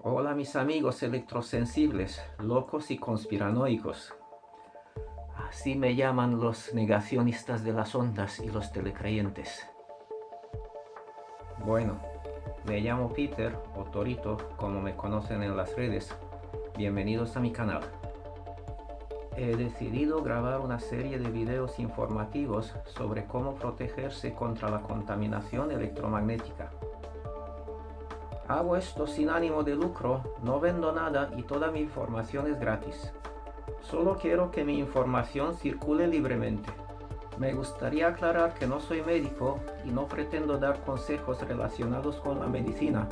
Hola mis amigos electrosensibles, locos y conspiranoicos. Así me llaman los negacionistas de las ondas y los telecreyentes. Bueno, me llamo Peter o Torito, como me conocen en las redes. Bienvenidos a mi canal. He decidido grabar una serie de videos informativos sobre cómo protegerse contra la contaminación electromagnética. Hago esto sin ánimo de lucro, no vendo nada y toda mi información es gratis. Solo quiero que mi información circule libremente. Me gustaría aclarar que no soy médico y no pretendo dar consejos relacionados con la medicina.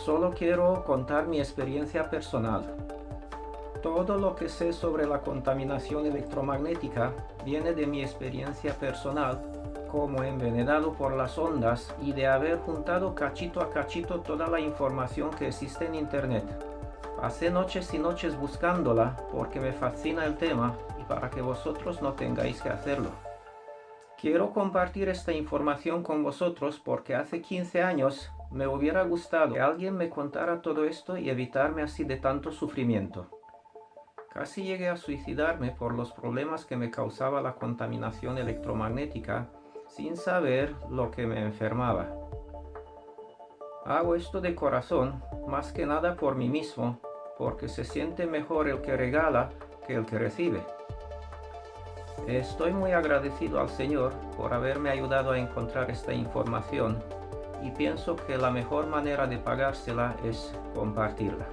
Solo quiero contar mi experiencia personal. Todo lo que sé sobre la contaminación electromagnética viene de mi experiencia personal como envenenado por las ondas y de haber juntado cachito a cachito toda la información que existe en internet. Pasé noches y noches buscándola porque me fascina el tema y para que vosotros no tengáis que hacerlo. Quiero compartir esta información con vosotros porque hace 15 años me hubiera gustado que alguien me contara todo esto y evitarme así de tanto sufrimiento. Casi llegué a suicidarme por los problemas que me causaba la contaminación electromagnética sin saber lo que me enfermaba. Hago esto de corazón, más que nada por mí mismo, porque se siente mejor el que regala que el que recibe. Estoy muy agradecido al Señor por haberme ayudado a encontrar esta información y pienso que la mejor manera de pagársela es compartirla.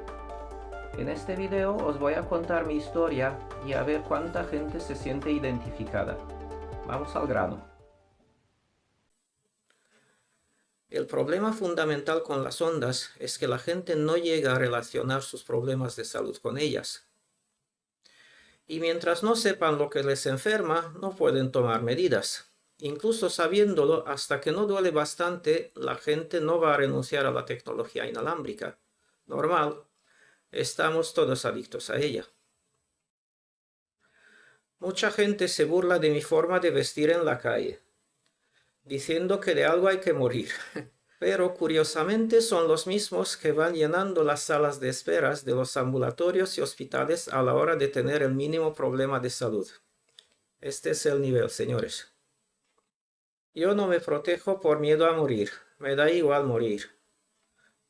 En este video os voy a contar mi historia y a ver cuánta gente se siente identificada. Vamos al grano. El problema fundamental con las ondas es que la gente no llega a relacionar sus problemas de salud con ellas. Y mientras no sepan lo que les enferma, no pueden tomar medidas. Incluso sabiéndolo, hasta que no duele bastante, la gente no va a renunciar a la tecnología inalámbrica. Normal, estamos todos adictos a ella. Mucha gente se burla de mi forma de vestir en la calle, diciendo que de algo hay que morir. Pero curiosamente son los mismos que van llenando las salas de esperas de los ambulatorios y hospitales a la hora de tener el mínimo problema de salud. Este es el nivel, señores. Yo no me protejo por miedo a morir, me da igual morir.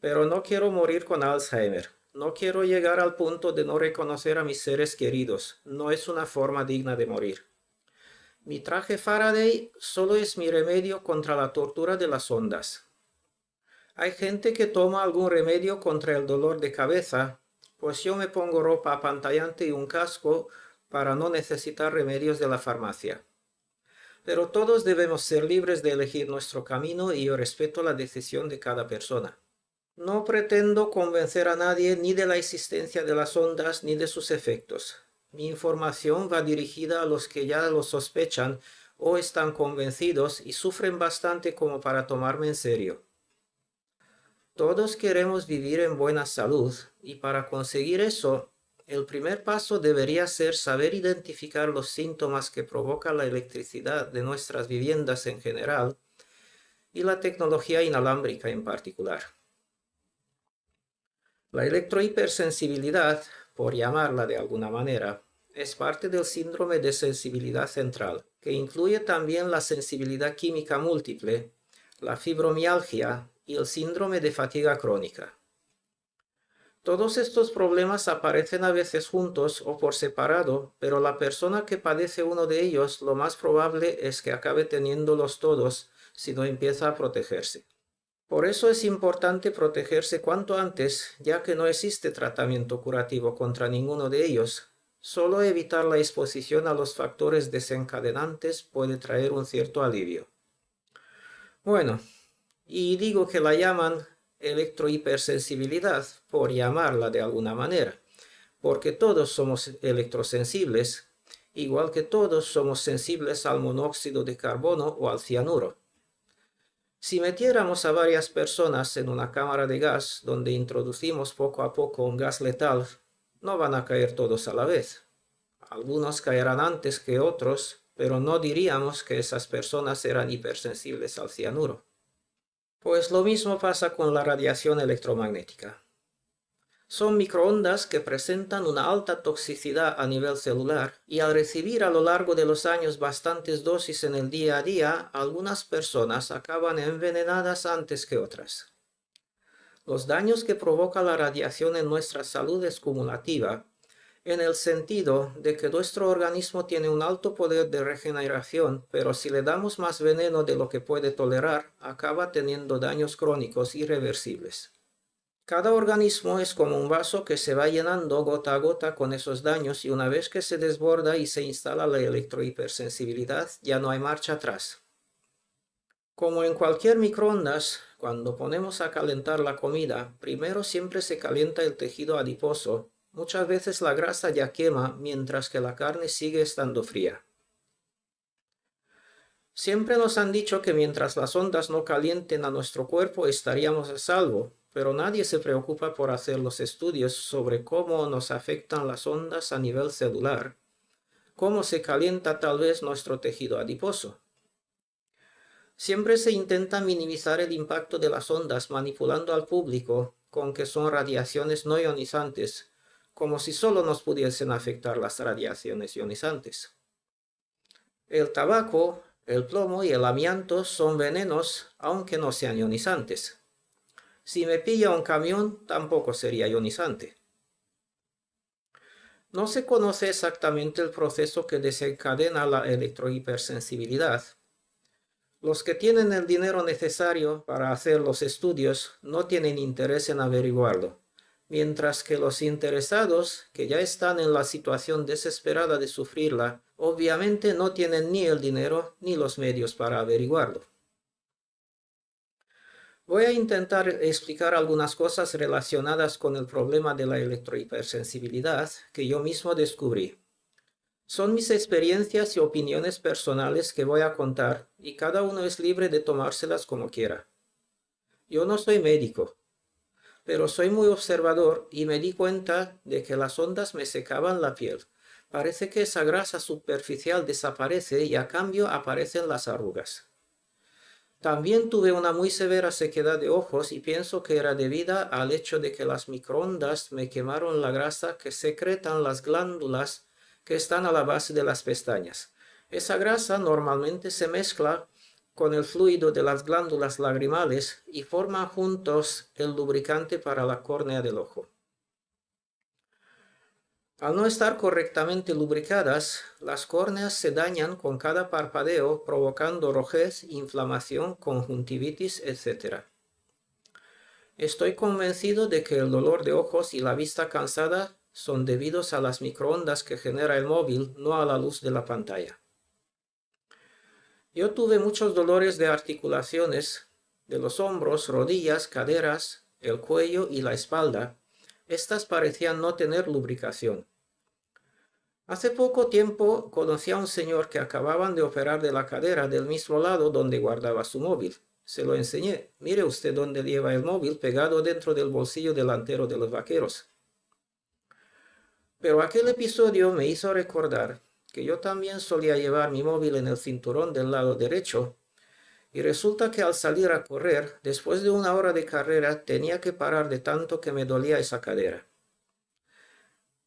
Pero no quiero morir con Alzheimer. No quiero llegar al punto de no reconocer a mis seres queridos. No es una forma digna de morir. Mi traje Faraday solo es mi remedio contra la tortura de las ondas. Hay gente que toma algún remedio contra el dolor de cabeza, pues yo me pongo ropa apantallante y un casco para no necesitar remedios de la farmacia. Pero todos debemos ser libres de elegir nuestro camino y yo respeto la decisión de cada persona. No pretendo convencer a nadie ni de la existencia de las ondas ni de sus efectos. Mi información va dirigida a los que ya lo sospechan o están convencidos y sufren bastante como para tomarme en serio. Todos queremos vivir en buena salud y para conseguir eso, el primer paso debería ser saber identificar los síntomas que provoca la electricidad de nuestras viviendas en general y la tecnología inalámbrica en particular. La electrohipersensibilidad, por llamarla de alguna manera, es parte del síndrome de sensibilidad central, que incluye también la sensibilidad química múltiple, la fibromialgia y el síndrome de fatiga crónica. Todos estos problemas aparecen a veces juntos o por separado, pero la persona que padece uno de ellos lo más probable es que acabe teniéndolos todos si no empieza a protegerse. Por eso es importante protegerse cuanto antes, ya que no existe tratamiento curativo contra ninguno de ellos. Solo evitar la exposición a los factores desencadenantes puede traer un cierto alivio. Bueno, y digo que la llaman electrohipersensibilidad, por llamarla de alguna manera, porque todos somos electrosensibles, igual que todos somos sensibles al monóxido de carbono o al cianuro. Si metiéramos a varias personas en una cámara de gas donde introducimos poco a poco un gas letal, no van a caer todos a la vez. Algunos caerán antes que otros, pero no diríamos que esas personas eran hipersensibles al cianuro. Pues lo mismo pasa con la radiación electromagnética. Son microondas que presentan una alta toxicidad a nivel celular y al recibir a lo largo de los años bastantes dosis en el día a día, algunas personas acaban envenenadas antes que otras. Los daños que provoca la radiación en nuestra salud es cumulativa, en el sentido de que nuestro organismo tiene un alto poder de regeneración, pero si le damos más veneno de lo que puede tolerar, acaba teniendo daños crónicos irreversibles. Cada organismo es como un vaso que se va llenando gota a gota con esos daños y una vez que se desborda y se instala la electrohipersensibilidad, ya no hay marcha atrás. Como en cualquier microondas, cuando ponemos a calentar la comida, primero siempre se calienta el tejido adiposo. Muchas veces la grasa ya quema mientras que la carne sigue estando fría. Siempre nos han dicho que mientras las ondas no calienten a nuestro cuerpo estaríamos a salvo, pero nadie se preocupa por hacer los estudios sobre cómo nos afectan las ondas a nivel celular, cómo se calienta tal vez nuestro tejido adiposo. Siempre se intenta minimizar el impacto de las ondas manipulando al público con que son radiaciones no ionizantes, como si solo nos pudiesen afectar las radiaciones ionizantes. El tabaco, el plomo y el amianto son venenos aunque no sean ionizantes. Si me pilla un camión, tampoco sería ionizante. No se conoce exactamente el proceso que desencadena la electrohipersensibilidad. Los que tienen el dinero necesario para hacer los estudios no tienen interés en averiguarlo, mientras que los interesados, que ya están en la situación desesperada de sufrirla, obviamente no tienen ni el dinero ni los medios para averiguarlo. Voy a intentar explicar algunas cosas relacionadas con el problema de la electrohipersensibilidad que yo mismo descubrí. Son mis experiencias y opiniones personales que voy a contar y cada uno es libre de tomárselas como quiera. Yo no soy médico, pero soy muy observador y me di cuenta de que las ondas me secaban la piel. Parece que esa grasa superficial desaparece y a cambio aparecen las arrugas. También tuve una muy severa sequedad de ojos y pienso que era debida al hecho de que las microondas me quemaron la grasa que secretan las glándulas que están a la base de las pestañas. Esa grasa normalmente se mezcla con el fluido de las glándulas lagrimales y forman juntos el lubricante para la córnea del ojo. Al no estar correctamente lubricadas, las córneas se dañan con cada parpadeo, provocando rojez, inflamación, conjuntivitis, etc. Estoy convencido de que el dolor de ojos y la vista cansada son debidos a las microondas que genera el móvil, no a la luz de la pantalla. Yo tuve muchos dolores de articulaciones, de los hombros, rodillas, caderas, el cuello y la espalda. Estas parecían no tener lubricación. Hace poco tiempo conocí a un señor que acababan de operar de la cadera del mismo lado donde guardaba su móvil. Se lo enseñé. Mire usted dónde lleva el móvil pegado dentro del bolsillo delantero de los vaqueros. Pero aquel episodio me hizo recordar que yo también solía llevar mi móvil en el cinturón del lado derecho y resulta que al salir a correr, después de una hora de carrera, tenía que parar de tanto que me dolía esa cadera.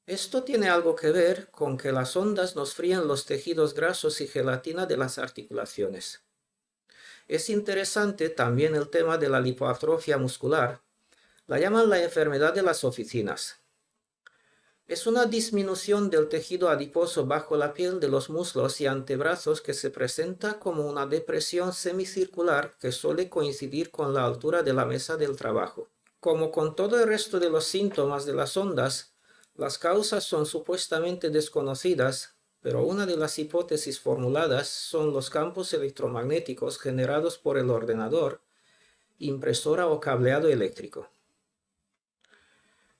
Esto tiene algo que ver con que las ondas nos fríen los tejidos grasos y gelatina de las articulaciones. Es interesante también el tema de la lipoatrofia muscular. La llaman la enfermedad de las oficinas. Es una disminución del tejido adiposo bajo la piel de los muslos y antebrazos que se presenta como una depresión semicircular que suele coincidir con la altura de la mesa del trabajo. Como con todo el resto de los síntomas de las ondas, las causas son supuestamente desconocidas, pero una de las hipótesis formuladas son los campos electromagnéticos generados por el ordenador, impresora o cableado eléctrico.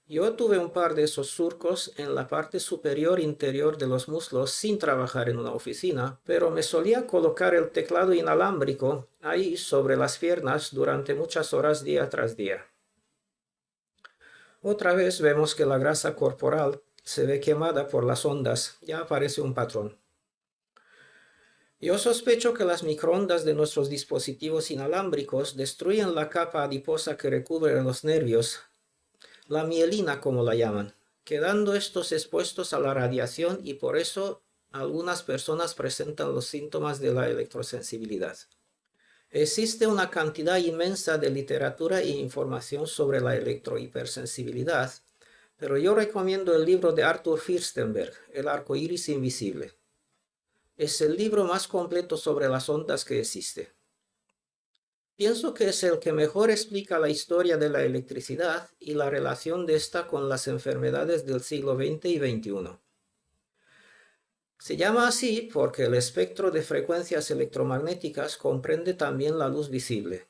Yo tuve un par de esos surcos en la parte superior interior de los muslos sin trabajar en una oficina, pero me solía colocar el teclado inalámbrico ahí sobre las piernas durante muchas horas día tras día. Otra vez vemos que la grasa corporal se ve quemada por las ondas, ya aparece un patrón. Yo sospecho que las microondas de nuestros dispositivos inalámbricos destruyen la capa adiposa que recubre los nervios, la mielina como la llaman, quedando estos expuestos a la radiación y por eso algunas personas presentan los síntomas de la electrosensibilidad. Existe una cantidad inmensa de literatura e información sobre la electrohipersensibilidad, pero yo recomiendo el libro de Arthur Firstenberg, El arco iris invisible. Es el libro más completo sobre las ondas que existe. Pienso que es el que mejor explica la historia de la electricidad y la relación de esta con las enfermedades del siglo XX y XXI. Se llama así porque el espectro de frecuencias electromagnéticas comprende también la luz visible.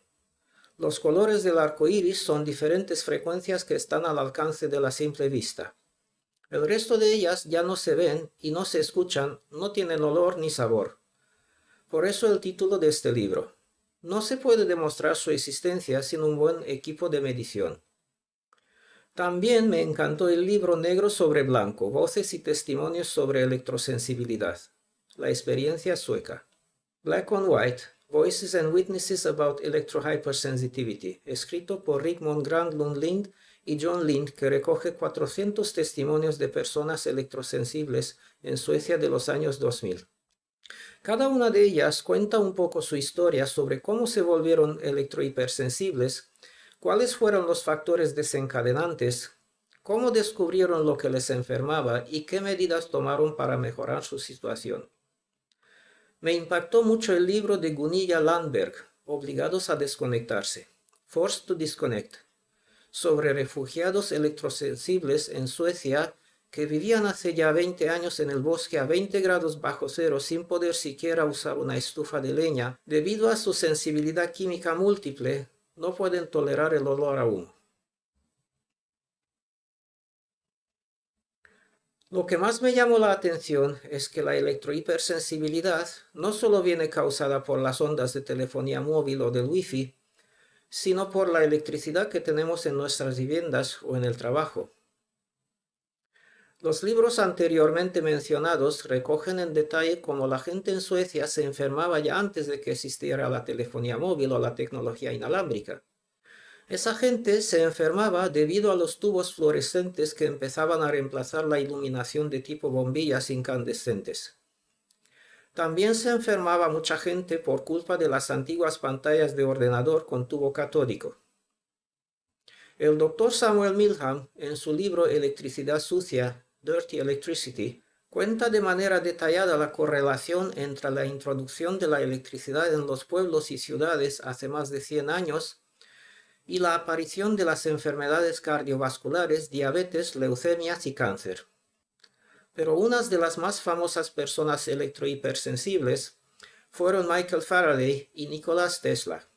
Los colores del arco iris son diferentes frecuencias que están al alcance de la simple vista. El resto de ellas ya no se ven y no se escuchan, no tienen olor ni sabor. Por eso el título de este libro. No se puede demostrar su existencia sin un buen equipo de medición. También me encantó el libro Negro sobre Blanco, Voces y Testimonios sobre Electrosensibilidad, la experiencia sueca. Black on White, Voices and Witnesses about Electrohypersensitivity, escrito por Rigmor Granlund Lind y John Lind, que recoge 400 testimonios de personas electrosensibles en Suecia de los años 2000. Cada una de ellas cuenta un poco su historia sobre cómo se volvieron electrohipersensibles, cuáles fueron los factores desencadenantes, cómo descubrieron lo que les enfermaba y qué medidas tomaron para mejorar su situación. Me impactó mucho el libro de Gunilla Landberg, Obligados a desconectarse, Forced to Disconnect, sobre refugiados electrosensibles en Suecia que vivían hace ya 20 años en el bosque a 20 grados bajo cero sin poder siquiera usar una estufa de leña. Debido a su sensibilidad química múltiple, no pueden tolerar el olor a humo. Lo que más me llamó la atención es que la electrohipersensibilidad no solo viene causada por las ondas de telefonía móvil o del wifi, sino por la electricidad que tenemos en nuestras viviendas o en el trabajo. Los libros anteriormente mencionados recogen en detalle cómo la gente en Suecia se enfermaba ya antes de que existiera la telefonía móvil o la tecnología inalámbrica. Esa gente se enfermaba debido a los tubos fluorescentes que empezaban a reemplazar la iluminación de tipo bombillas incandescentes. También se enfermaba mucha gente por culpa de las antiguas pantallas de ordenador con tubo catódico. El Dr. Samuel Milham, en su libro Electricidad sucia, Dirty Electricity, cuenta de manera detallada la correlación entre la introducción de la electricidad en los pueblos y ciudades hace más de 100 años y la aparición de las enfermedades cardiovasculares, diabetes, leucemias y cáncer. Pero unas de las más famosas personas electrohipersensibles fueron Michael Faraday y Nikola Tesla.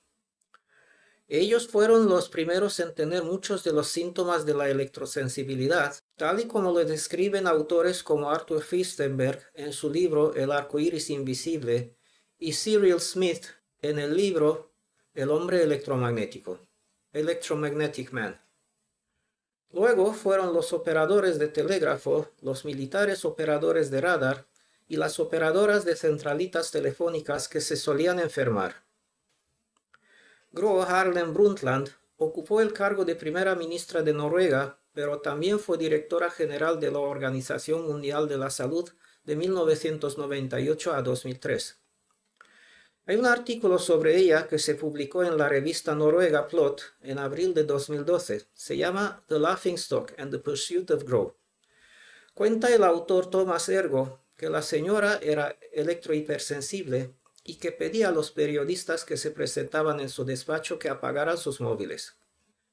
Ellos fueron los primeros en tener muchos de los síntomas de la electrosensibilidad, tal y como lo describen autores como Arthur Firstenberg en su libro El arco iris invisible y Cyril Smith en el libro El hombre electromagnético, Electromagnetic Man. Luego fueron los operadores de telégrafo, los militares operadores de radar y las operadoras de centralitas telefónicas que se solían enfermar. Gro Harlem Brundtland ocupó el cargo de primera ministra de Noruega, pero también fue directora general de la Organización Mundial de la Salud de 1998 a 2003. Hay un artículo sobre ella que se publicó en la revista noruega Plot en abril de 2012. Se llama The Laughingstock and the Pursuit of Gro. Cuenta el autor Thomas Ergo que la señora era electrohipersensible y que pedía a los periodistas que se presentaban en su despacho que apagaran sus móviles.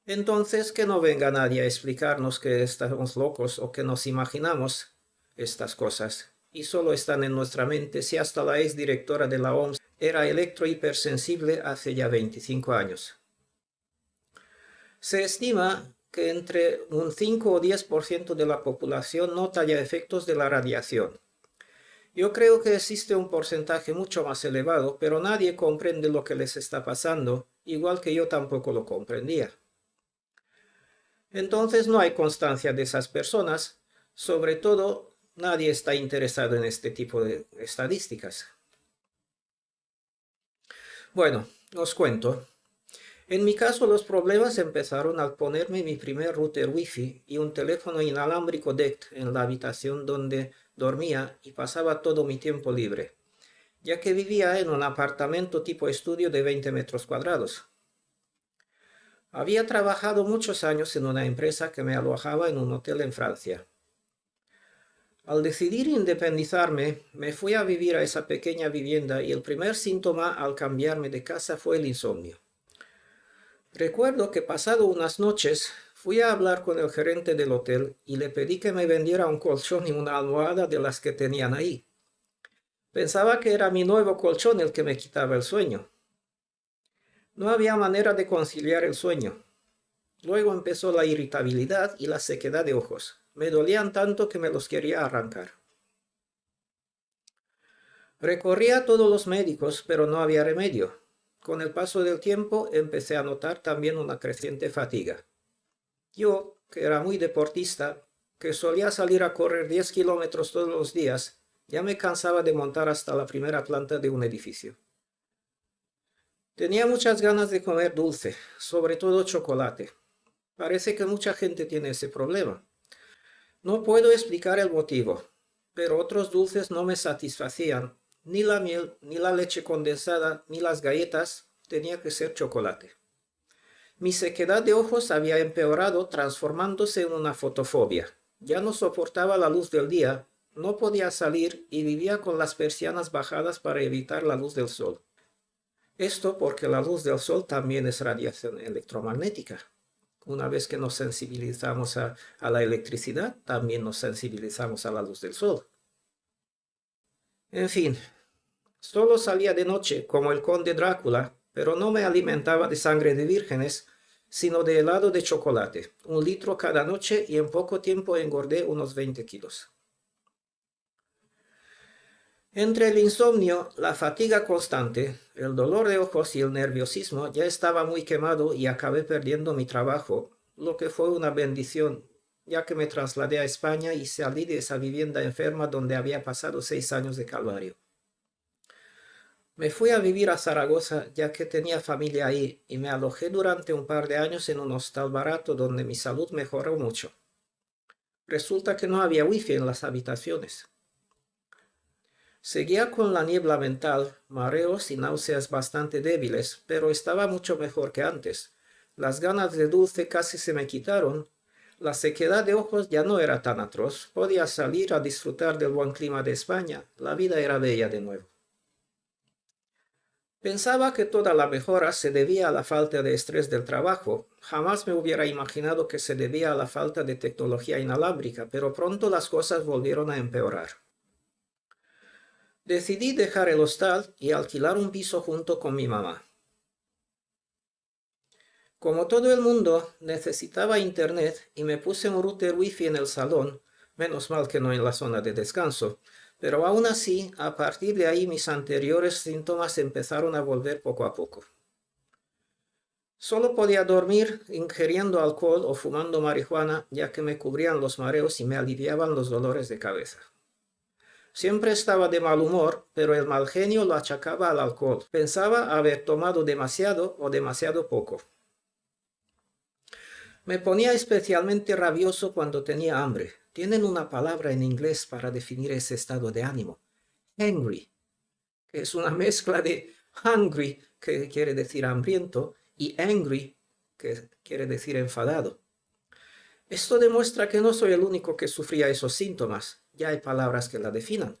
Entonces, que no venga nadie a explicarnos que estamos locos o que nos imaginamos estas cosas, y solo están en nuestra mente si hasta la exdirectora de la OMS era electrohipersensible hace ya 25 años. Se estima que entre un 5 o 10% de la población nota ya efectos de la radiación. Yo creo que existe un porcentaje mucho más elevado, pero nadie comprende lo que les está pasando, igual que yo tampoco lo comprendía. Entonces no hay constancia de esas personas, sobre todo nadie está interesado en este tipo de estadísticas. Bueno, os cuento. En mi caso, los problemas empezaron al ponerme mi primer router Wi-Fi y un teléfono inalámbrico DECT en la habitación donde dormía y pasaba todo mi tiempo libre, ya que vivía en un apartamento tipo estudio de 20 metros cuadrados. Había trabajado muchos años en una empresa que me alojaba en un hotel en Francia. Al decidir independizarme, me fui a vivir a esa pequeña vivienda y el primer síntoma al cambiarme de casa fue el insomnio. Recuerdo que pasado unas noches fui a hablar con el gerente del hotel y le pedí que me vendiera un colchón y una almohada de las que tenían ahí. Pensaba que era mi nuevo colchón el que me quitaba el sueño. No había manera de conciliar el sueño. Luego empezó la irritabilidad y la sequedad de ojos. Me dolían tanto que me los quería arrancar. Recorrí a todos los médicos, pero no había remedio. Con el paso del tiempo empecé a notar también una creciente fatiga. Yo, que era muy deportista, que solía salir a correr 10 kilómetros todos los días, ya me cansaba de montar hasta la primera planta de un edificio. Tenía muchas ganas de comer dulce, sobre todo chocolate. Parece que mucha gente tiene ese problema. No puedo explicar el motivo, pero otros dulces no me satisfacían. Ni la miel, ni la leche condensada, ni las galletas. Tenía que ser chocolate. Mi sequedad de ojos había empeorado transformándose en una fotofobia. Ya no soportaba la luz del día, no podía salir y vivía con las persianas bajadas para evitar la luz del sol. Esto porque la luz del sol también es radiación electromagnética. Una vez que nos sensibilizamos a la electricidad, también nos sensibilizamos a la luz del sol. En fin, solo salía de noche como el conde Drácula, pero no me alimentaba de sangre de vírgenes, sino de helado de chocolate, 1 litro cada noche y en poco tiempo engordé unos 20 kilos. Entre el insomnio, la fatiga constante, el dolor de ojos y el nerviosismo ya estaba muy quemado y acabé perdiendo mi trabajo, lo que fue una bendición, ya que me trasladé a España y salí de esa vivienda enferma donde había pasado 6 años de calvario. Me fui a vivir a Zaragoza ya que tenía familia ahí y me alojé durante un par de años en un hostal barato donde mi salud mejoró mucho. Resulta que no había wifi en las habitaciones. Seguía con la niebla mental, mareos y náuseas bastante débiles, pero estaba mucho mejor que antes. Las ganas de dulce casi se me quitaron. La sequedad de ojos ya no era tan atroz. Podía salir a disfrutar del buen clima de España. La vida era bella de nuevo. Pensaba que toda la mejora se debía a la falta de estrés del trabajo. Jamás me hubiera imaginado que se debía a la falta de tecnología inalámbrica, pero pronto las cosas volvieron a empeorar. Decidí dejar el hostal y alquilar un piso junto con mi mamá. Como todo el mundo, necesitaba internet y me puse un router wifi en el salón, menos mal que no en la zona de descanso, pero aún así, a partir de ahí mis anteriores síntomas empezaron a volver poco a poco. Solo podía dormir ingiriendo alcohol o fumando marihuana, ya que me cubrían los mareos y me aliviaban los dolores de cabeza. Siempre estaba de mal humor, pero el mal genio lo achacaba al alcohol. Pensaba haber tomado demasiado o demasiado poco. Me ponía especialmente rabioso cuando tenía hambre. Tienen una palabra en inglés para definir ese estado de ánimo. Hangry, que es una mezcla de hungry, que quiere decir hambriento, y angry, que quiere decir enfadado. Esto demuestra que no soy el único que sufría esos síntomas. Ya hay palabras que la definan.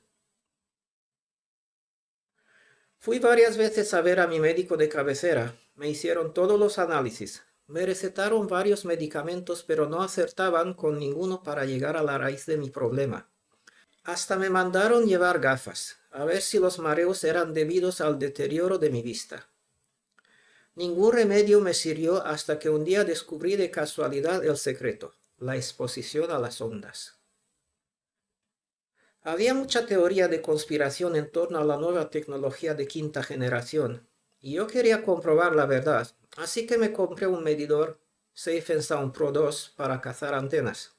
Fui varias veces a ver a mi médico de cabecera. Me hicieron todos los análisis. Me recetaron varios medicamentos, pero no acertaban con ninguno para llegar a la raíz de mi problema. Hasta me mandaron llevar gafas, a ver si los mareos eran debidos al deterioro de mi vista. Ningún remedio me sirvió hasta que un día descubrí de casualidad el secreto, la exposición a las ondas. Había mucha teoría de conspiración en torno a la nueva tecnología de 5ª generación, y yo quería comprobar la verdad, así que me compré un medidor Safe & Sound Pro 2 para cazar antenas.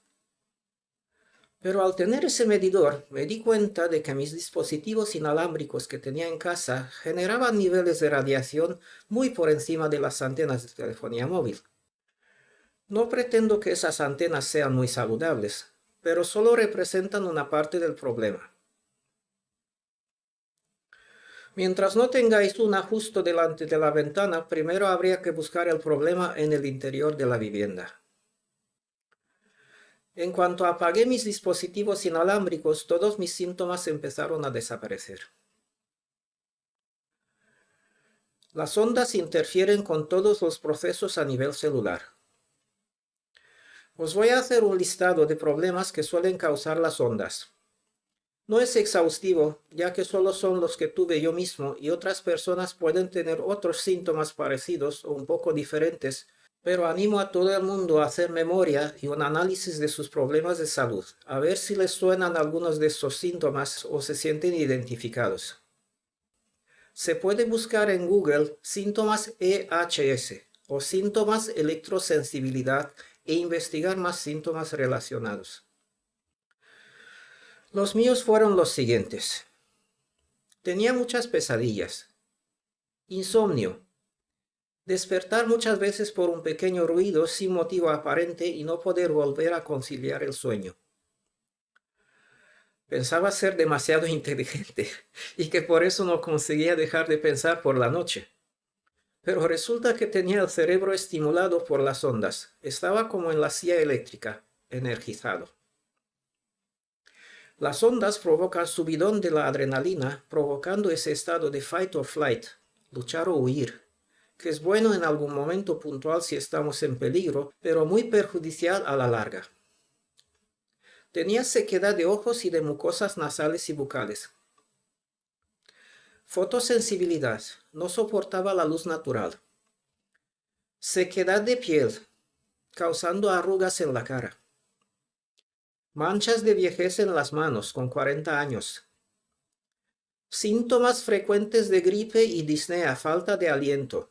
Pero al tener ese medidor, me di cuenta de que mis dispositivos inalámbricos que tenía en casa generaban niveles de radiación muy por encima de las antenas de telefonía móvil. No pretendo que esas antenas sean muy saludables, pero solo representan una parte del problema. Mientras no tengáis una justo delante de la ventana, primero habría que buscar el problema en el interior de la vivienda. En cuanto apagué mis dispositivos inalámbricos, todos mis síntomas empezaron a desaparecer. Las ondas interfieren con todos los procesos a nivel celular. Os voy a hacer un listado de problemas que suelen causar las ondas. No es exhaustivo, ya que solo son los que tuve yo mismo y otras personas pueden tener otros síntomas parecidos o un poco diferentes, pero animo a todo el mundo a hacer memoria y un análisis de sus problemas de salud, a ver si les suenan algunos de estos síntomas o se sienten identificados. Se puede buscar en Google síntomas EHS o síntomas electrosensibilidad e investigar más síntomas relacionados. Los míos fueron los siguientes. Tenía muchas pesadillas. Insomnio. Despertar muchas veces por un pequeño ruido sin motivo aparente y no poder volver a conciliar el sueño. Pensaba ser demasiado inteligente y que por eso no conseguía dejar de pensar por la noche. Pero resulta que tenía el cerebro estimulado por las ondas. Estaba como en la silla eléctrica, energizado. Las ondas provocan subidón de la adrenalina, provocando ese estado de fight or flight, luchar o huir, que es bueno en algún momento puntual si estamos en peligro, pero muy perjudicial a la larga. Tenía sequedad de ojos y de mucosas nasales y bucales. Fotosensibilidad. No soportaba la luz natural. Sequedad de piel, causando arrugas en la cara. Manchas de viejez en las manos con 40 años. Síntomas frecuentes de gripe y disnea, falta de aliento.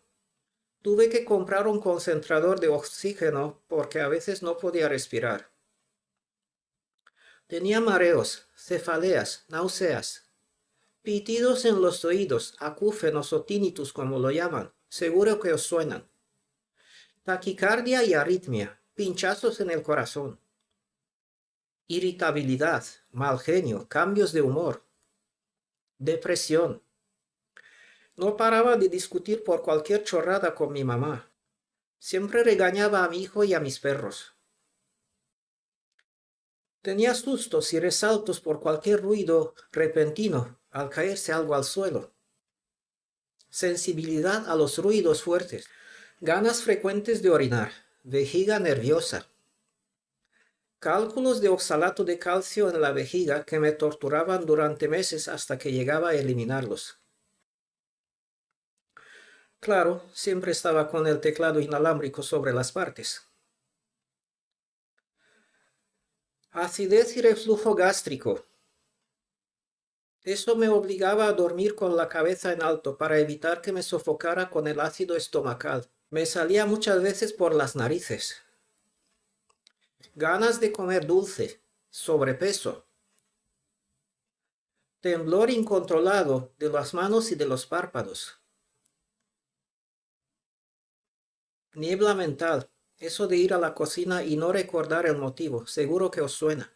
Tuve que comprar un concentrador de oxígeno porque a veces no podía respirar. Tenía mareos, cefaleas, náuseas. Pitidos en los oídos, acúfenos o tinnitus como lo llaman, seguro que os suenan. Taquicardia y arritmia, pinchazos en el corazón. Irritabilidad, mal genio, cambios de humor. Depresión. No paraba de discutir por cualquier chorrada con mi mamá. Siempre regañaba a mi hijo y a mis perros. Tenía sustos y resaltos por cualquier ruido repentino al caerse algo al suelo. Sensibilidad a los ruidos fuertes. Ganas frecuentes de orinar. Vejiga nerviosa. Cálculos de oxalato de calcio en la vejiga que me torturaban durante meses hasta que llegaba a eliminarlos. Claro, siempre estaba con el teclado inalámbrico sobre las partes. Acidez y reflujo gástrico. Eso me obligaba a dormir con la cabeza en alto para evitar que me sofocara con el ácido estomacal. Me salía muchas veces por las narices. Ganas de comer dulce. Sobrepeso. Temblor incontrolado de las manos y de los párpados. Niebla mental. Eso de ir a la cocina y no recordar el motivo, seguro que os suena.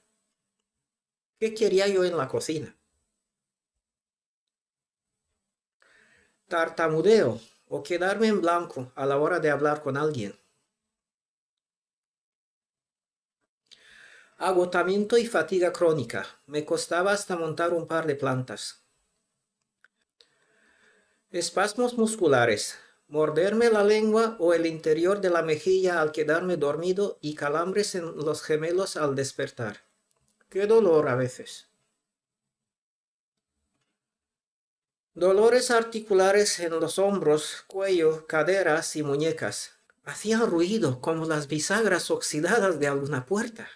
¿Qué quería yo en la cocina? Tartamudeo o quedarme en blanco a la hora de hablar con alguien. Agotamiento y fatiga crónica. Me costaba hasta montar un par de plantas. Espasmos musculares. Morderme la lengua o el interior de la mejilla al quedarme dormido y calambres en los gemelos al despertar. ¡Qué dolor a veces! Dolores articulares en los hombros, cuello, caderas y muñecas. Hacían ruido como las bisagras oxidadas de alguna puerta.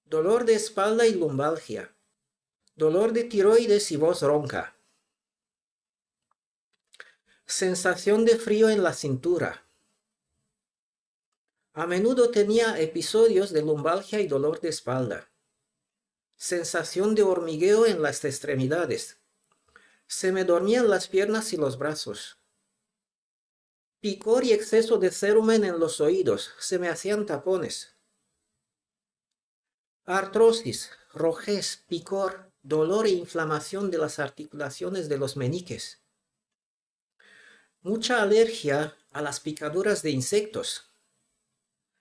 Dolor de espalda y lumbalgia. Dolor de tiroides y voz ronca. Sensación de frío en la cintura. A menudo tenía episodios de lumbalgia y dolor de espalda. sensación de hormigueo en las extremidades. Se me dormían las piernas y los brazos. Picor y exceso de cerumen en los oídos, se me hacían tapones. Artrosis, rojez, picor, dolor e inflamación de las articulaciones de los meñiques. Mucha alergia a las picaduras de insectos.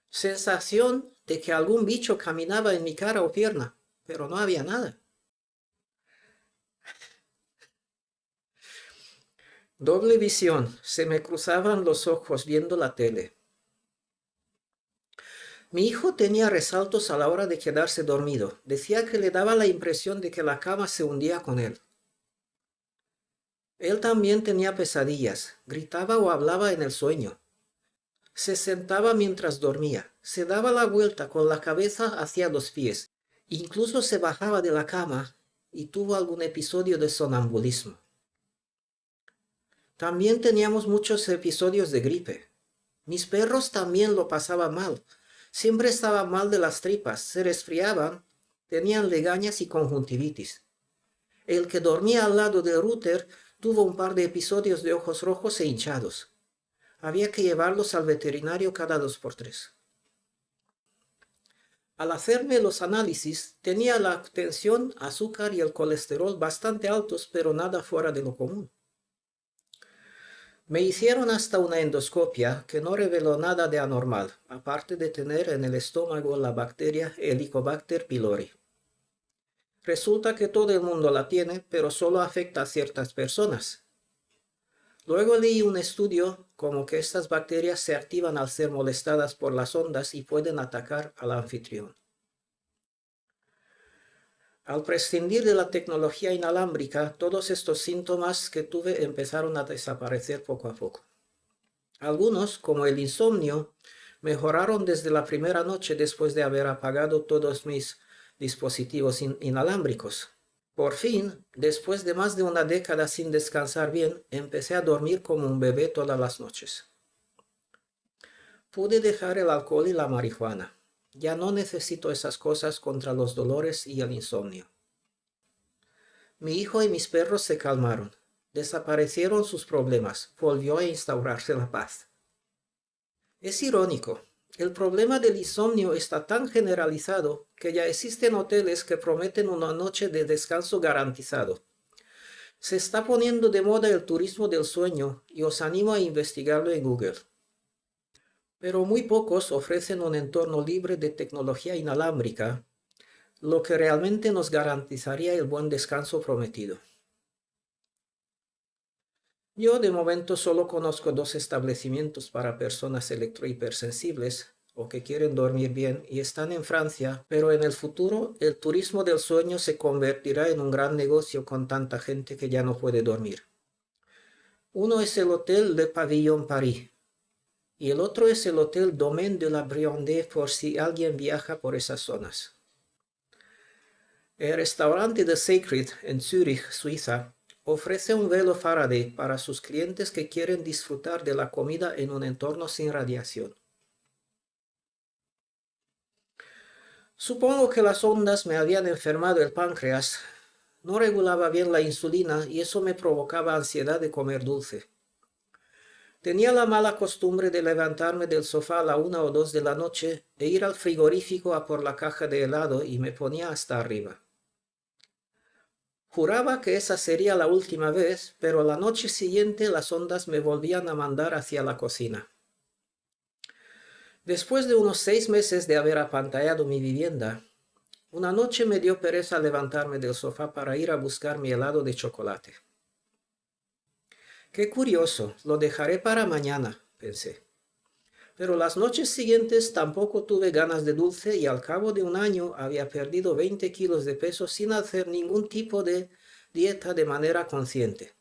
Sensación de que algún bicho caminaba en mi cara o pierna, pero no había nada. Doble visión, se me cruzaban los ojos viendo la tele. Mi hijo tenía resaltos a la hora de quedarse dormido. Decía que le daba la impresión de que la cama se hundía con él. Él también tenía pesadillas, gritaba o hablaba en el sueño. Se sentaba mientras dormía, se daba la vuelta con la cabeza hacia los pies, incluso se bajaba de la cama y tuvo algún episodio de sonambulismo. También teníamos muchos episodios de gripe. Mis perros también lo pasaban mal. Siempre estaban mal de las tripas, se resfriaban, tenían legañas y conjuntivitis. El que dormía al lado del router tuvo un par de episodios de ojos rojos e hinchados. Había que llevarlos al veterinario cada 2 por 3. Al hacerme los análisis, tenía la tensión, azúcar y el colesterol bastante altos, pero nada fuera de lo común. Me hicieron hasta una endoscopia que no reveló nada de anormal, aparte de tener en el estómago la bacteria Helicobacter pylori. Resulta que todo el mundo la tiene, pero solo afecta a ciertas personas. Luego leí un estudio como que estas bacterias se activan al ser molestadas por las ondas y pueden atacar al anfitrión. Al prescindir de la tecnología inalámbrica, todos estos síntomas que tuve empezaron a desaparecer poco a poco. Algunos, como el insomnio, mejoraron desde la primera noche después de haber apagado todos mis dispositivos inalámbricos. Por fin, después de más de una década sin descansar bien, empecé a dormir como un bebé todas las noches. Pude dejar el alcohol y la marihuana. Ya no necesito esas cosas contra los dolores y el insomnio. Mi hijo y mis perros se calmaron. Desaparecieron sus problemas. Volvió a instaurarse la paz. Es irónico. El problema del insomnio está tan generalizado que ya existen hoteles que prometen una noche de descanso garantizado. Se está poniendo de moda el turismo del sueño y os animo a investigarlo en Google. Pero muy pocos ofrecen un entorno libre de tecnología inalámbrica, lo que realmente nos garantizaría el buen descanso prometido. Yo de momento solo conozco 2 establecimientos para personas electrohipersensibles o que quieren dormir bien y están en Francia, pero en el futuro el turismo del sueño se convertirá en un gran negocio con tanta gente que ya no puede dormir. Uno es el Hotel Le Pavillon Paris y el otro es el Hotel Domaine de la Briandais por si alguien viaja por esas zonas. El restaurante The Sacred en Zúrich, Suiza, ofrece un velo Faraday para sus clientes que quieren disfrutar de la comida en un entorno sin radiación. Supongo que las ondas me habían enfermado el páncreas. No regulaba bien la insulina y eso me provocaba ansiedad de comer dulce. Tenía la mala costumbre de levantarme del sofá a la 1 o 2 de la noche e ir al frigorífico a por la caja de helado y me ponía hasta arriba. Juraba que esa sería la última vez, pero la noche siguiente las ondas me volvían a mandar hacia la cocina. Después de unos 6 meses de haber apantallado mi vivienda, una noche me dio pereza levantarme del sofá para ir a buscar mi helado de chocolate. Qué curioso, lo dejaré para mañana, pensé. Pero las noches siguientes tampoco tuve ganas de dulce y al cabo de un año había perdido 20 kilos de peso sin hacer ningún tipo de dieta de manera consciente.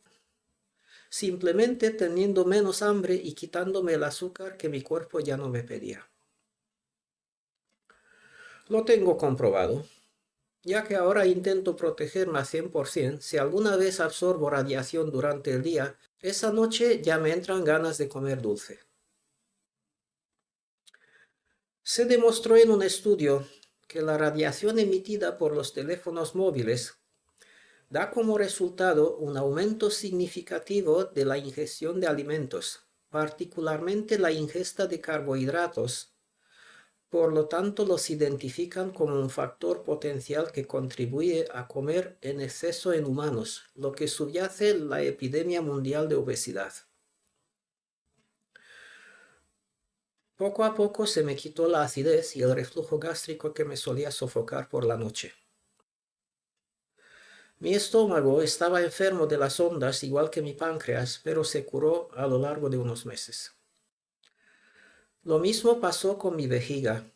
Simplemente teniendo menos hambre y quitándome el azúcar que mi cuerpo ya no me pedía. Lo tengo comprobado, ya que ahora intento protegerme al 100%, si alguna vez absorbo radiación durante el día, esa noche ya me entran ganas de comer dulce. Se demostró en un estudio que la radiación emitida por los teléfonos móviles da como resultado un aumento significativo de la ingestión de alimentos, particularmente la ingesta de carbohidratos. Por lo tanto, los identifican como un factor potencial que contribuye a comer en exceso en humanos, lo que subyace la epidemia mundial de obesidad. Poco a poco se me quitó la acidez y el reflujo gástrico que me solía sofocar por la noche. Mi estómago estaba enfermo de las ondas igual que mi páncreas, pero se curó a lo largo de unos meses. Lo mismo pasó con mi vejiga.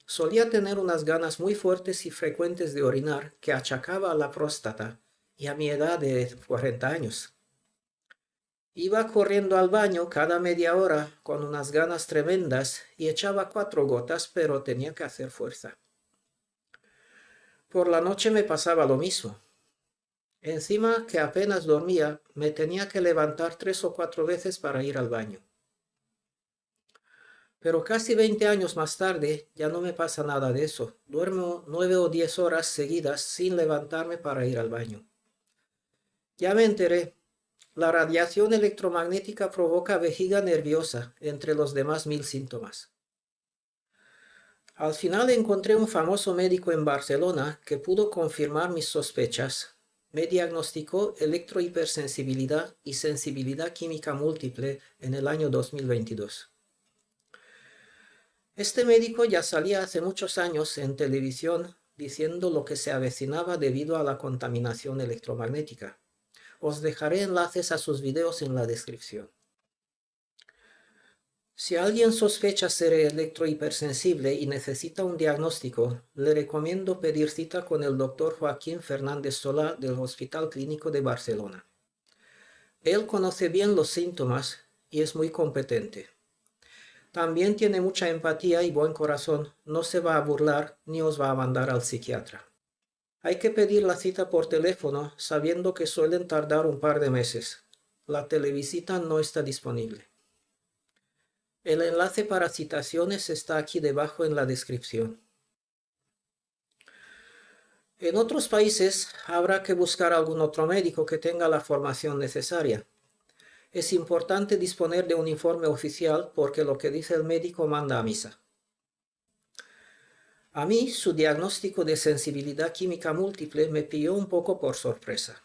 Solía tener unas ganas muy fuertes y frecuentes de orinar que achacaba a la próstata y a mi edad de 40 años. Iba corriendo al baño cada media hora con unas ganas tremendas y echaba 4 gotas, pero tenía que hacer fuerza. Por la noche me pasaba lo mismo. Encima que apenas dormía, me tenía que levantar 3 o 4 veces para ir al baño. Pero casi 20 años más tarde ya no me pasa nada de eso. Duermo 9 o 10 horas seguidas sin levantarme para ir al baño. Ya me enteré. La radiación electromagnética provoca vejiga nerviosa, entre los demás 1000 síntomas. Al final encontré un famoso médico en Barcelona que pudo confirmar mis sospechas. Me diagnosticó electrohipersensibilidad y sensibilidad química múltiple en el año 2022. Este médico ya salía hace muchos años en televisión diciendo lo que se avecinaba debido a la contaminación electromagnética. Os dejaré enlaces a sus videos en la descripción. Si alguien sospecha ser electrohipersensible y necesita un diagnóstico, le recomiendo pedir cita con el Dr. Joaquín Fernández Solá del Hospital Clínico de Barcelona. Él conoce bien los síntomas y es muy competente. También tiene mucha empatía y buen corazón, no se va a burlar ni os va a mandar al psiquiatra. Hay que pedir la cita por teléfono sabiendo que suelen tardar un par de meses. La televisita no está disponible. El enlace para citaciones está aquí debajo en la descripción. En otros países habrá que buscar algún otro médico que tenga la formación necesaria. Es importante disponer de un informe oficial porque lo que dice el médico manda a misa. A mí, su diagnóstico de sensibilidad química múltiple me pilló un poco por sorpresa.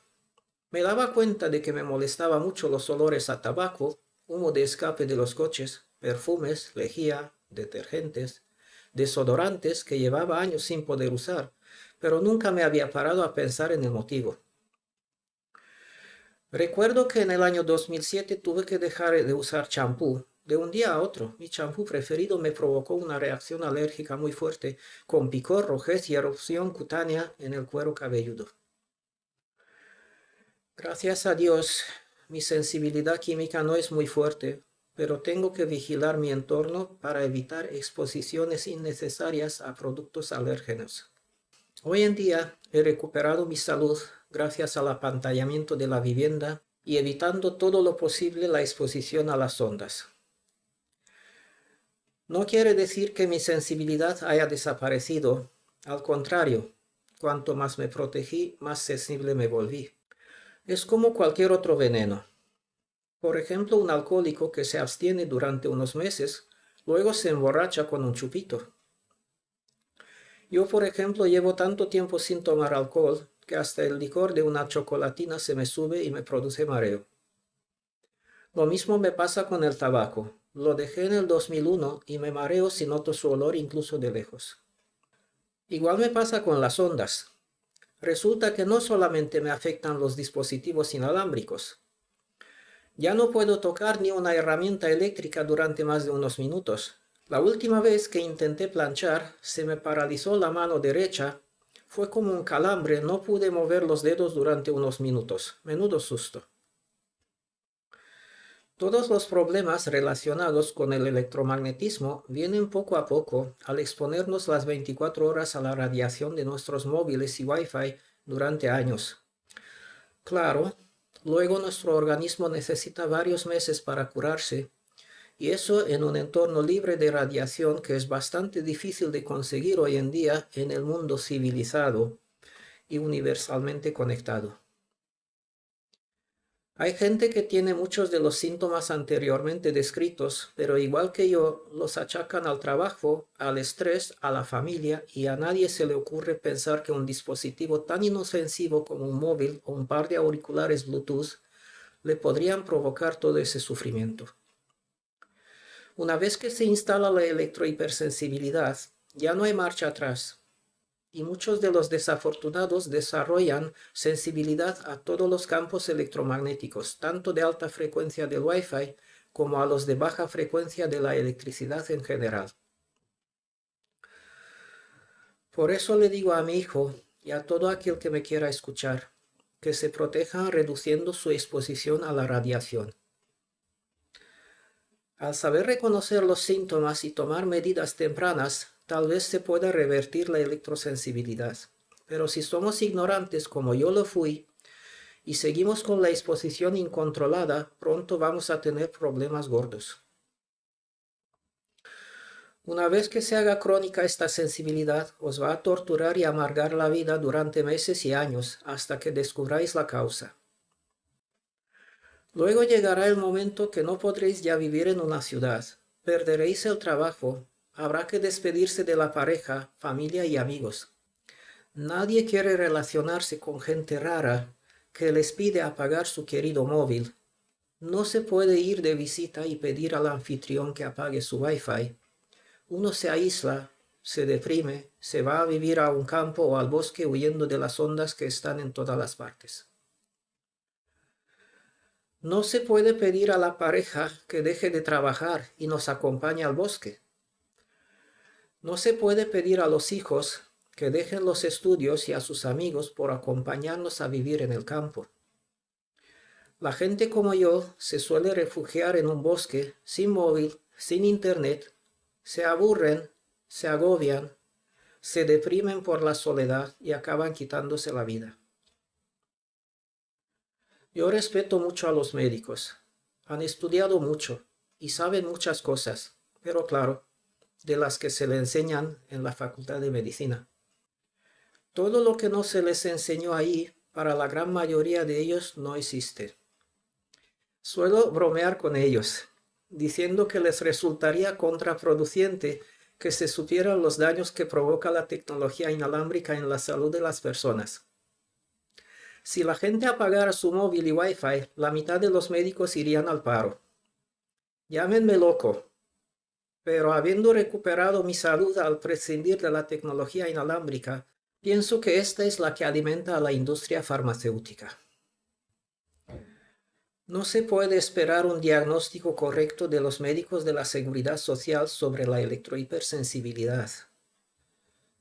Me daba cuenta de que me molestaba mucho los olores a tabaco, humo de escape de los coches, perfumes, lejía, detergentes, desodorantes que llevaba años sin poder usar, pero nunca me había parado a pensar en el motivo. Recuerdo que en el año 2007 tuve que dejar de usar champú. De un día a otro, mi champú preferido me provocó una reacción alérgica muy fuerte, con picor, rojez y erupción cutánea en el cuero cabelludo. Gracias a Dios, mi sensibilidad química no es muy fuerte, pero tengo que vigilar mi entorno para evitar exposiciones innecesarias a productos alérgenos. Hoy en día he recuperado mi salud gracias al apantallamiento de la vivienda y evitando todo lo posible la exposición a las ondas. No quiere decir que mi sensibilidad haya desaparecido. Al contrario, cuanto más me protegí, más sensible me volví. Es como cualquier otro veneno. Por ejemplo, un alcohólico que se abstiene durante unos meses, luego se emborracha con un chupito. Yo, por ejemplo, llevo tanto tiempo sin tomar alcohol que hasta el licor de una chocolatina se me sube y me produce mareo. Lo mismo me pasa con el tabaco. Lo dejé en el 2001 y me mareo si noto su olor incluso de lejos. Igual me pasa con las ondas. Resulta que no solamente me afectan los dispositivos inalámbricos. Ya no puedo tocar ni una herramienta eléctrica durante más de unos minutos. La última vez que intenté planchar, se me paralizó la mano derecha. Fue como un calambre, no pude mover los dedos durante unos minutos. Menudo susto. Todos los problemas relacionados con el electromagnetismo vienen poco a poco al exponernos las 24 horas a la radiación de nuestros móviles y Wi-Fi durante años. Claro, luego nuestro organismo necesita varios meses para curarse y eso en un entorno libre de radiación que es bastante difícil de conseguir hoy en día en el mundo civilizado y universalmente conectado. Hay gente que tiene muchos de los síntomas anteriormente descritos, pero igual que yo, los achacan al trabajo, al estrés, a la familia, y a nadie se le ocurre pensar que un dispositivo tan inofensivo como un móvil o un par de auriculares Bluetooth le podrían provocar todo ese sufrimiento. Una vez que se instala la electrohipersensibilidad, ya no hay marcha atrás. Y muchos de los desafortunados desarrollan sensibilidad a todos los campos electromagnéticos, tanto de alta frecuencia del Wi-Fi como a los de baja frecuencia de la electricidad en general. Por eso le digo a mi hijo y a todo aquel que me quiera escuchar, que se protejan reduciendo su exposición a la radiación. Al saber reconocer los síntomas y tomar medidas tempranas, tal vez se pueda revertir la electrosensibilidad. Pero si somos ignorantes como yo lo fui y seguimos con la exposición incontrolada, pronto vamos a tener problemas gordos. Una vez que se haga crónica esta sensibilidad, os va a torturar y amargar la vida durante meses y años hasta que descubráis la causa. Luego llegará el momento que no podréis ya vivir en una ciudad, perderéis el trabajo, habrá que despedirse de la pareja, familia y amigos. Nadie quiere relacionarse con gente rara que les pide apagar su querido móvil. No se puede ir de visita y pedir al anfitrión que apague su Wi-Fi. Uno se aísla, se deprime, se va a vivir a un campo o al bosque huyendo de las ondas que están en todas las partes. No se puede pedir a la pareja que deje de trabajar y nos acompañe al bosque. No se puede pedir a los hijos que dejen los estudios y a sus amigos por acompañarnos a vivir en el campo. La gente como yo se suele refugiar en un bosque sin móvil, sin internet, se aburren, se agobian, se deprimen por la soledad y acaban quitándose la vida. Yo respeto mucho a los médicos. Han estudiado mucho y saben muchas cosas, pero claro, de las que se le enseñan en la Facultad de Medicina. Todo lo que no se les enseñó ahí, para la gran mayoría de ellos no existe. Suelo bromear con ellos, diciendo que les resultaría contraproducente que se supieran los daños que provoca la tecnología inalámbrica en la salud de las personas. Si la gente apagara su móvil y Wi-Fi, la mitad de los médicos irían al paro. Llámenme loco, pero habiendo recuperado mi salud al prescindir de la tecnología inalámbrica, pienso que esta es la que alimenta a la industria farmacéutica. No se puede esperar un diagnóstico correcto de los médicos de la Seguridad Social sobre la electrohipersensibilidad.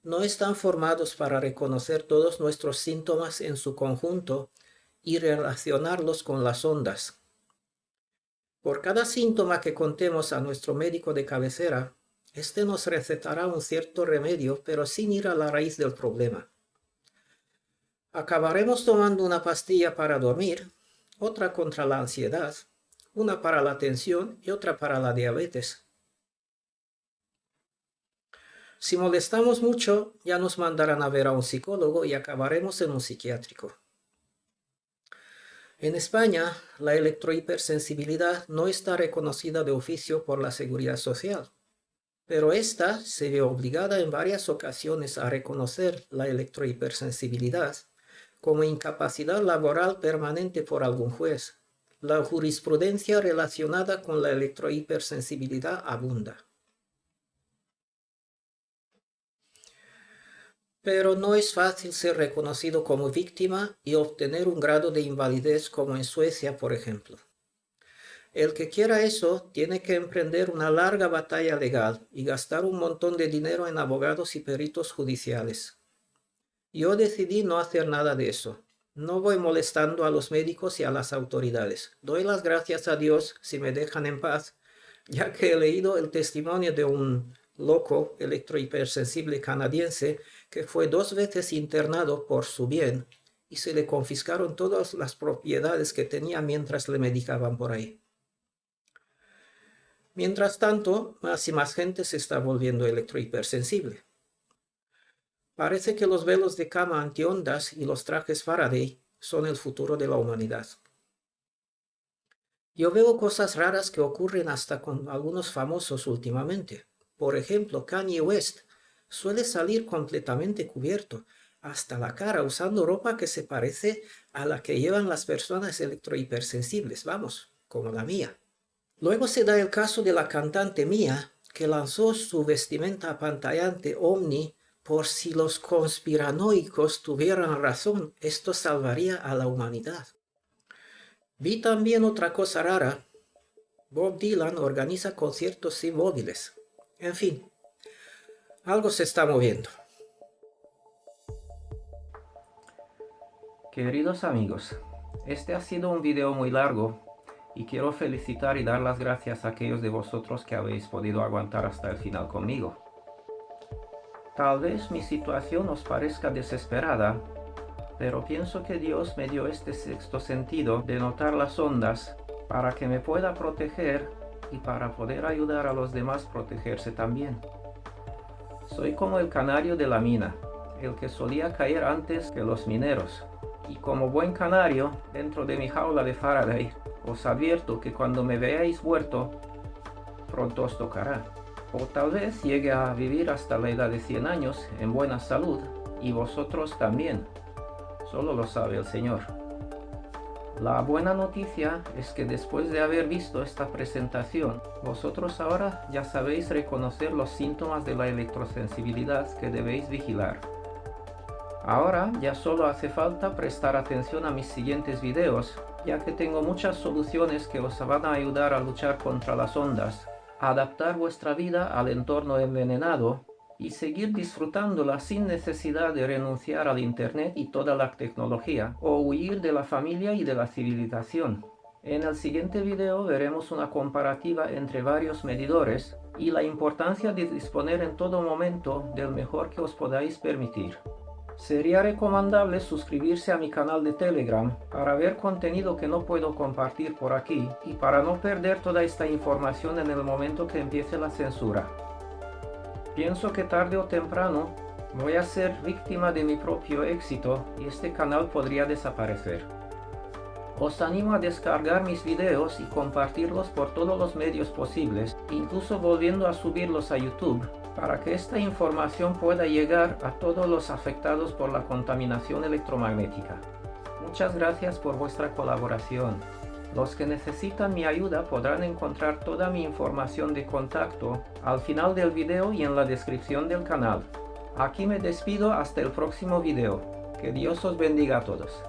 No están formados para reconocer todos nuestros síntomas en su conjunto y relacionarlos con las ondas. Por cada síntoma que contemos a nuestro médico de cabecera, este nos recetará un cierto remedio, pero sin ir a la raíz del problema. Acabaremos tomando una pastilla para dormir, otra contra la ansiedad, una para la tensión y otra para la diabetes. Si molestamos mucho, ya nos mandarán a ver a un psicólogo y acabaremos en un psiquiátrico. En España, la electrohipersensibilidad no está reconocida de oficio por la Seguridad Social, pero ésta se ve obligada en varias ocasiones a reconocer la electrohipersensibilidad como incapacidad laboral permanente por algún juez. La jurisprudencia relacionada con la electrohipersensibilidad abunda. Pero no es fácil ser reconocido como víctima y obtener un grado de invalidez como en Suecia, por ejemplo. El que quiera eso tiene que emprender una larga batalla legal y gastar un montón de dinero en abogados y peritos judiciales. Yo decidí no hacer nada de eso. No voy molestando a los médicos y a las autoridades. Doy las gracias a Dios si me dejan en paz, ya que he leído el testimonio de un loco electrohipersensible canadiense que fue 2 veces internado por su bien y se le confiscaron todas las propiedades que tenía mientras le medicaban por ahí. Mientras tanto, más y más gente se está volviendo electrohipersensible. Parece que los velos de cama antiondas y los trajes Faraday son el futuro de la humanidad. Yo veo cosas raras que ocurren hasta con algunos famosos últimamente. Por ejemplo, Kanye West suele salir completamente cubierto, hasta la cara, usando ropa que se parece a la que llevan las personas electrohipersensibles, vamos, como la mía. Luego se da el caso de la cantante Mia, que lanzó su vestimenta apantallante Omni. Por si los conspiranoicos tuvieran razón, esto salvaría a la humanidad. Vi también otra cosa rara. Bob Dylan organiza conciertos sin móviles. En fin, algo se está moviendo. Queridos amigos, este ha sido un video muy largo y quiero felicitar y dar las gracias a aquellos de vosotros que habéis podido aguantar hasta el final conmigo. Tal vez mi situación os parezca desesperada, pero pienso que Dios me dio este sexto sentido de notar las ondas para que me pueda proteger y para poder ayudar a los demás a protegerse también. Soy como el canario de la mina, el que solía caer antes que los mineros. Y como buen canario, dentro de mi jaula de Faraday, os advierto que cuando me veáis muerto, pronto os tocará. O tal vez llegue a vivir hasta la edad de 100 años en buena salud, y vosotros también. Solo lo sabe el Señor. La buena noticia es que después de haber visto esta presentación, vosotros ahora ya sabéis reconocer los síntomas de la electrosensibilidad que debéis vigilar. Ahora ya solo hace falta prestar atención a mis siguientes videos, ya que tengo muchas soluciones que os van a ayudar a luchar contra las ondas, a adaptar vuestra vida al entorno envenenado y seguir disfrutándola sin necesidad de renunciar al internet y toda la tecnología, o huir de la familia y de la civilización. En el siguiente video veremos una comparativa entre varios medidores y la importancia de disponer en todo momento del mejor que os podáis permitir. Sería recomendable suscribirse a mi canal de Telegram para ver contenido que no puedo compartir por aquí y para no perder toda esta información en el momento que empiece la censura. Pienso que tarde o temprano voy a ser víctima de mi propio éxito y este canal podría desaparecer. Os animo a descargar mis videos y compartirlos por todos los medios posibles, incluso volviendo a subirlos a YouTube, para que esta información pueda llegar a todos los afectados por la contaminación electromagnética. Muchas gracias por vuestra colaboración. Los que necesitan mi ayuda podrán encontrar toda mi información de contacto al final del video y en la descripción del canal. Aquí me despido hasta el próximo video. Que Dios os bendiga a todos.